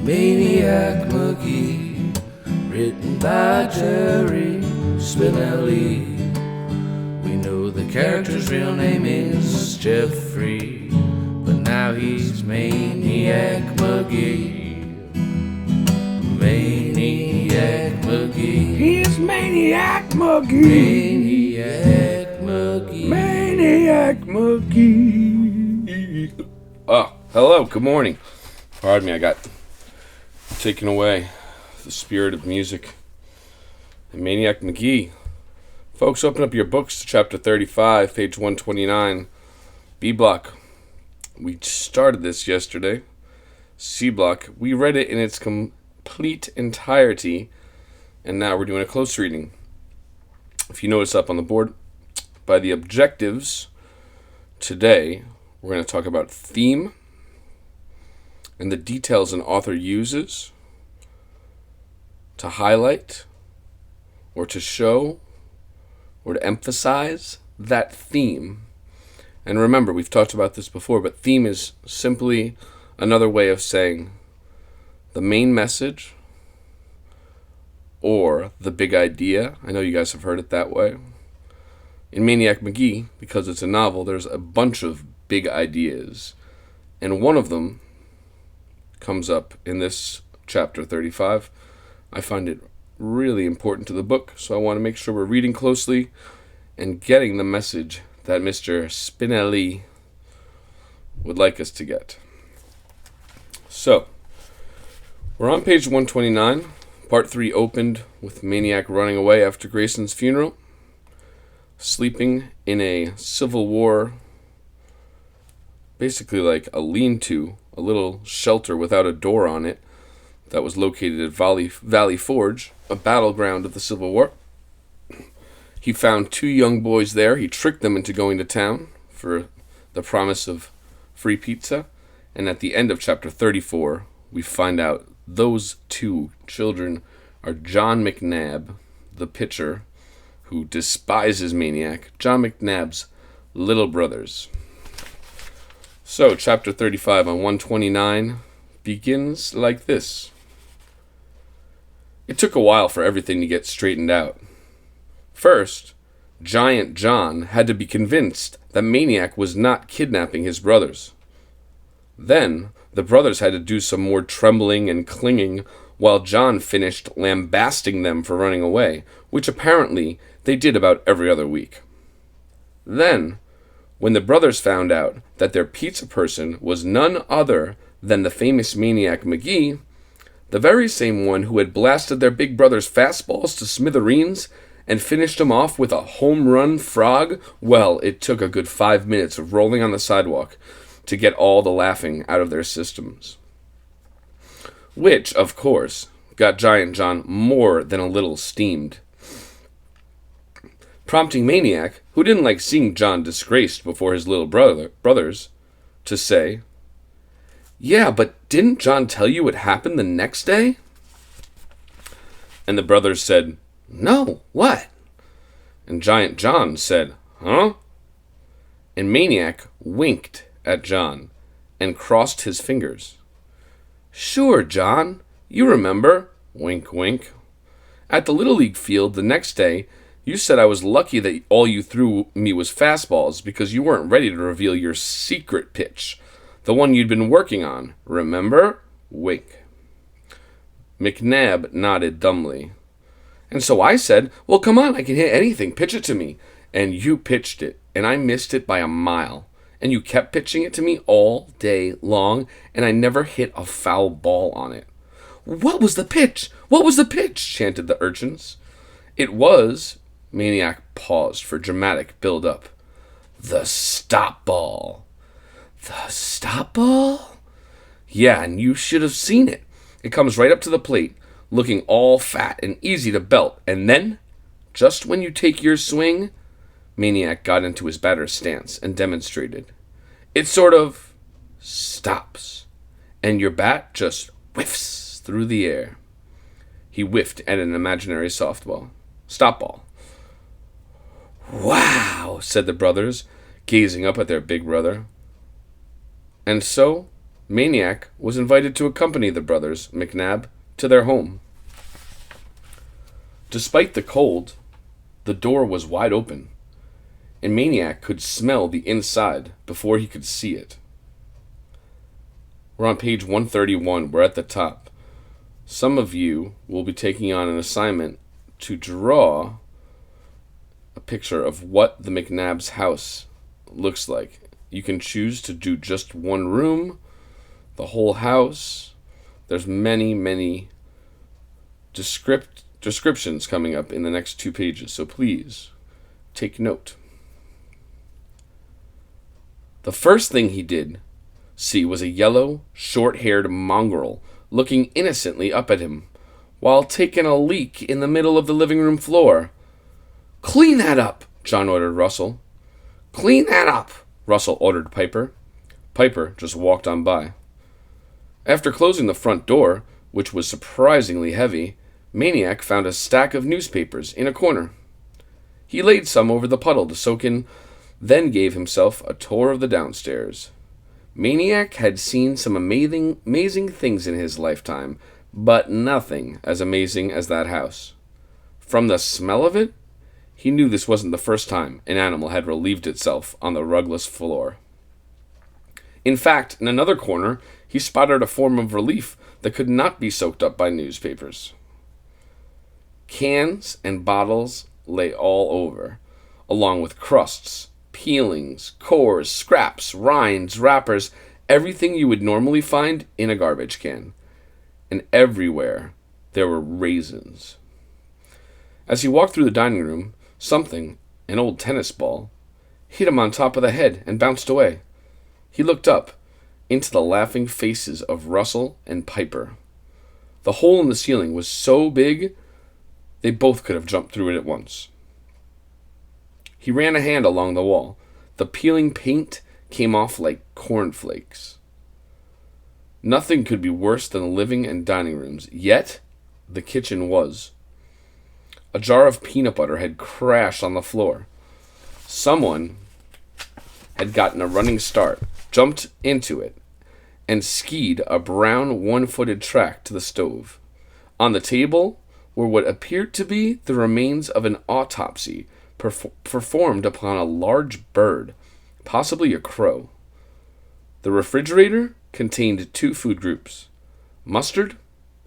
Maniac Magee, written by Jerry Spinelli. We know the character's real name is Jeffrey, but now he's Maniac Magee. Maniac Magee. He's Maniac Magee. Maniac Magee. Maniac Magee. Oh, hello, good morning. Pardon me, I got taken away. The spirit of music. And Maniac Magee. Folks, open up your books to chapter 35, page 129. B block. We started this yesterday. C block. We read it in its complete entirety, and now we're doing a close reading. If you notice up on the board, by the objectives, today we're going to talk about theme and the details an author uses to highlight or to show or to emphasize that theme. And remember, we've talked about this before, but theme is simply another way of saying the main message or the big idea. I know you guys have heard it that way. In Maniac Magee, because it's a novel, there's a bunch of big ideas. And one of them comes up in this chapter 35. I find it really important to the book, so I want to make sure we're reading closely and getting the message that Mr. Spinelli would like us to get. So, we're on page 129. Part 3 opened with Maniac running away after Grayson's funeral, sleeping in a Civil War, basically like a lean-to, a little shelter without a door on it, that was located at Valley Forge, a battleground of the Civil War. He found 2 young boys there. He tricked them into going to town for the promise of free pizza. And at the end of chapter 34, we find out those 2 children are John McNabb, the pitcher, who despises Maniac, John McNabb's little brothers. So, chapter 35 on 129 begins like this. It took a while for everything to get straightened out. First, Giant John had to be convinced that Maniac was not kidnapping his brothers. Then, the brothers had to do some more trembling and clinging while John finished lambasting them for running away, which apparently they did about every other week. Then, when the brothers found out that their pizza person was none other than the famous Maniac Magee, the very same one who had blasted their big brother's fastballs to smithereens and finished him off with a home run frog, well, it took a good 5 minutes of rolling on the sidewalk to get all the laughing out of their systems. Which, of course, got Giant John more than a little steamed, prompting Maniac, who didn't like seeing John disgraced before his little brothers, to say, "Yeah, but didn't John tell you what happened the next day?" And the brothers said, "No, what?" And Giant John said, "Huh?" And Maniac winked at John and crossed his fingers. "Sure, John, you remember." Wink, wink. "At the Little League field the next day, you said I was lucky that all you threw me was fastballs because you weren't ready to reveal your secret pitch, the one you'd been working on. Remember?" Wink. McNabb nodded dumbly. "And so I said, well, come on, I can hit anything, pitch it to me. And you pitched it, and I missed it by a mile. And you kept pitching it to me all day long, and I never hit a foul ball on it." "What was the pitch? What was the pitch?" chanted the urchins. "It was," Maniac paused for dramatic build-up, "the stop ball." "The stop ball?" "Yeah, and you should have seen it. It comes right up to the plate, looking all fat and easy to belt, and then, just when you take your swing," Maniac got into his batter's stance and demonstrated, "it sort of stops, and your bat just whiffs through the air." He whiffed at an imaginary stop ball. "Wow," said the brothers, gazing up at their big brother. And so, Maniac was invited to accompany the brothers McNabb to their home. Despite the cold, the door was wide open, and Maniac could smell the inside before he could see it. We're on page 131. We're at the top. Some of you will be taking on an assignment to draw a picture of what the McNabb's house looks like. You can choose to do just one room, the whole house. There's many descriptions coming up in the next 2 pages, so please take note. The first thing he did see was a yellow, short-haired mongrel looking innocently up at him while taking a leak in the middle of the living room floor. "Clean that up," John ordered Russell. "Clean that up," Russell ordered Piper. Piper just walked on by. After closing the front door, which was surprisingly heavy, Maniac found a stack of newspapers in a corner. He laid some over the puddle to soak in, then gave himself a tour of the downstairs. Maniac had seen some amazing things in his lifetime, but nothing as amazing as that house. From the smell of it, he knew this wasn't the first time an animal had relieved itself on the rugless floor. In fact, in another corner, he spotted a form of relief that could not be soaked up by newspapers. Cans and bottles lay all over, along with crusts, peelings, cores, scraps, rinds, wrappers, everything you would normally find in a garbage can. And everywhere there were raisins. As he walked through the dining room, something, an old tennis ball, hit him on top of the head and bounced away. He looked up into the laughing faces of Russell and Piper. The hole in the ceiling was so big, they both could have jumped through it at once. He ran a hand along the wall. The peeling paint came off like cornflakes. Nothing could be worse than the living and dining rooms, yet the kitchen was. A jar of peanut butter had crashed on the floor. Someone had gotten a running start, jumped into it, and skied a brown one-footed track to the stove. On the table were what appeared to be the remains of an autopsy performed upon a large bird, possibly a crow. The refrigerator contained 2 food groups, mustard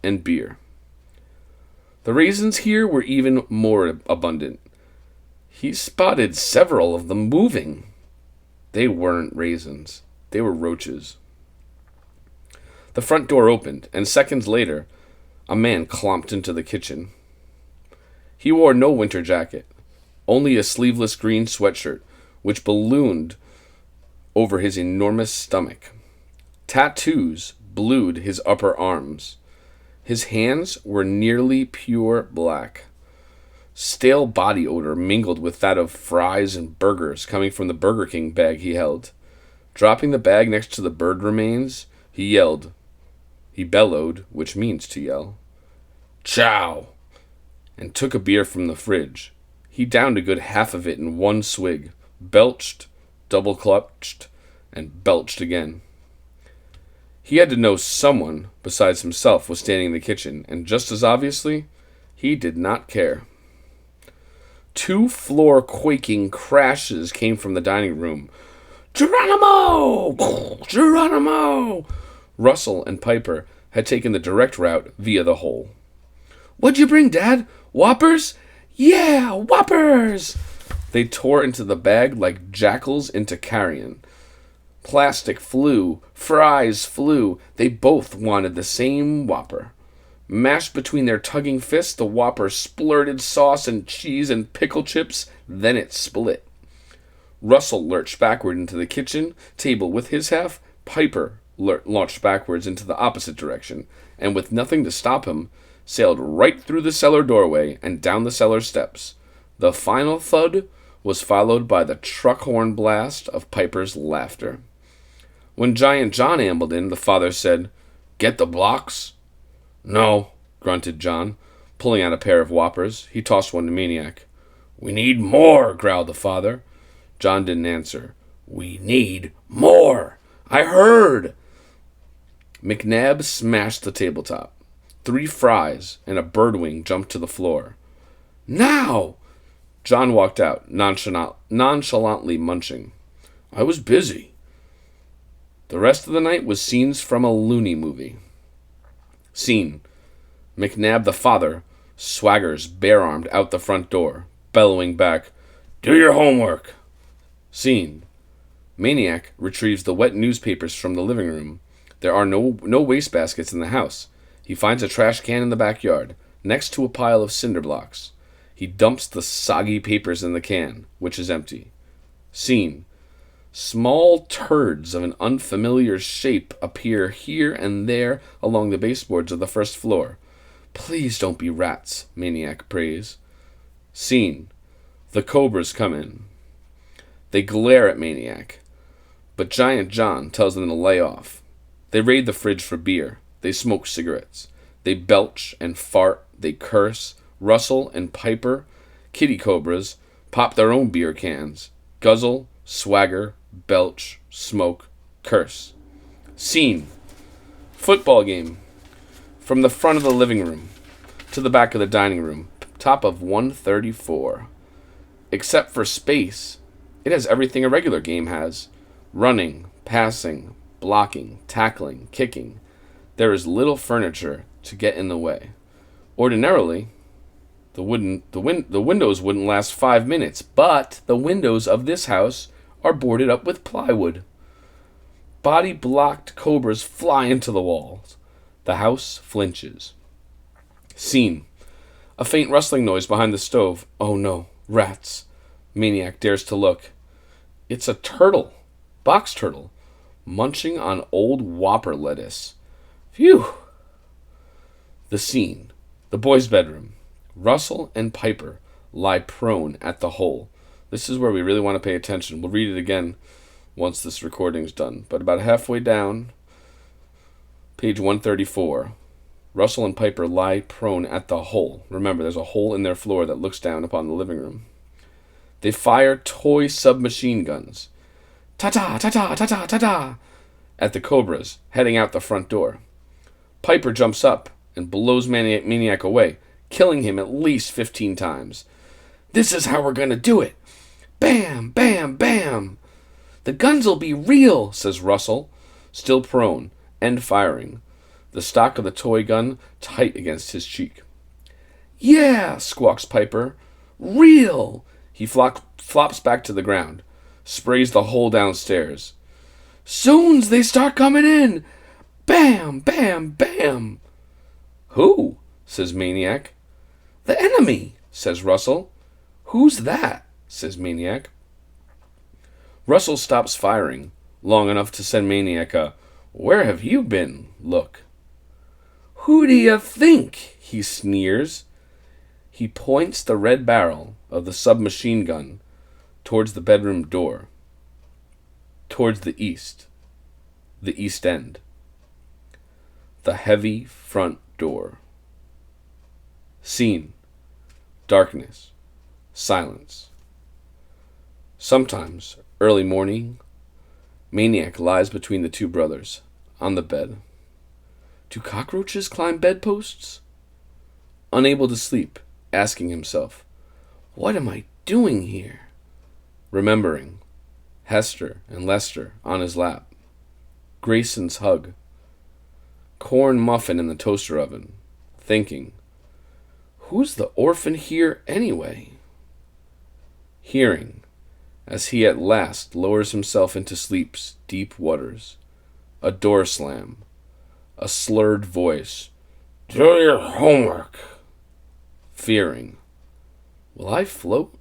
and beer. The raisins here were even more abundant. He spotted several of them moving. They weren't raisins. They were roaches. The front door opened, and seconds later, a man clomped into the kitchen. He wore no winter jacket, only a sleeveless green sweatshirt, which ballooned over his enormous stomach. Tattoos blued his upper arms. His hands were nearly pure black. Stale body odor mingled with that of fries and burgers coming from the Burger King bag he held. Dropping the bag next to the bird remains, he yelled. He bellowed, which means to yell. "Chow!" and took a beer from the fridge. He downed a good half of it in one swig, belched, double-clutched, and belched again. He had to know someone besides himself was standing in the kitchen, and just as obviously, he did not care. 2 floor-quaking crashes came from the dining room. "Geronimo! Geronimo!" Russell and Piper had taken the direct route via the hole. "What'd you bring, Dad? Whoppers?" "Yeah, Whoppers!" They tore into the bag like jackals into carrion. Plastic flew, fries flew. They both wanted the same Whopper. Mashed between their tugging fists, the Whopper splurted sauce and cheese and pickle chips, then it split. Russell lurched backward into the kitchen table with his half. Piper launched backwards into the opposite direction, and with nothing to stop him, sailed right through the cellar doorway and down the cellar steps. The final thud was followed by the truck horn blast of Piper's laughter. When Giant John ambled in, the father said, "Get the blocks?" "No," grunted John, pulling out a pair of Whoppers. He tossed one to Maniac. "We need more," growled the father. John didn't answer. "We need more. I heard." McNabb smashed the tabletop. 3 fries and a birdwing jumped to the floor. Now! John walked out, nonchalantly munching. I was busy. The rest of the night was scenes from a loony movie. Scene. McNabb the father swaggers bare-armed out the front door, bellowing back, Do your homework! Scene. Maniac retrieves the wet newspapers from the living room. There are no wastebaskets in the house. He finds a trash can in the backyard, next to a pile of cinder blocks. He dumps the soggy papers in the can, which is empty. Scene. Small turds of an unfamiliar shape appear here and there along the baseboards of the first floor. Please don't be rats, Maniac prays. Scene. The Cobras come in. They glare at Maniac, but Giant John tells them to lay off. They raid the fridge for beer. They smoke cigarettes. They belch and fart. They curse. Russell and Piper, kitty cobras, pop their own beer cans. Guzzle, swagger, belch, smoke, curse. Scene. Football game. From the front of the living room to the back of the dining room, top of 134. Except for space, it has everything a regular game has. Running, passing, blocking, tackling, kicking. There is little furniture to get in the way. Ordinarily, the windows wouldn't last 5 minutes, but the windows of this house are boarded up with plywood. Body-blocked cobras fly into the walls. The house flinches. Scene. A faint rustling noise behind the stove. Oh no, rats. Maniac dares to look. It's a turtle, box turtle, munching on old Whopper lettuce. Phew. The scene. The boys' bedroom. Russell and Piper lie prone at the hole. This is where we really want to pay attention. We'll read it again once this recording's done. But about halfway down, page 134, Russell and Piper lie prone at the hole. Remember, there's a hole in their floor that looks down upon the living room. They fire toy submachine guns. Ta-ta, ta-ta, ta-ta, ta-ta, at the cobras, heading out the front door. Piper jumps up and blows Maniac away, killing him at least 15 times. This is how we're going to do it. Bam, bam, bam. The guns'll be real, says Russell, still prone, and firing, the stock of the toy gun tight against his cheek. Yeah, squawks Piper. Real. He flops back to the ground, sprays the hole downstairs. Soon's they start coming in. Bam, bam, bam. Who? Says Maniac. The enemy, says Russell. Who's that? Says Maniac. Russell stops firing long enough to send Maniac a "Where have you been?" look. Who do you think? He sneers. He points the red barrel of the submachine gun towards the bedroom door, towards the east end, the heavy front door. Scene. Darkness. Silence. Sometimes, early morning, Maniac lies between the two brothers, on the bed. Do cockroaches climb bedposts? Unable to sleep, asking himself, what am I doing here? Remembering Hester and Lester on his lap, Grayson's hug, corn muffin in the toaster oven, thinking, who's the orphan here anyway? Hearing, as he at last lowers himself into sleep's deep waters, a door slam, a slurred voice, do your homework. Fearing, will I float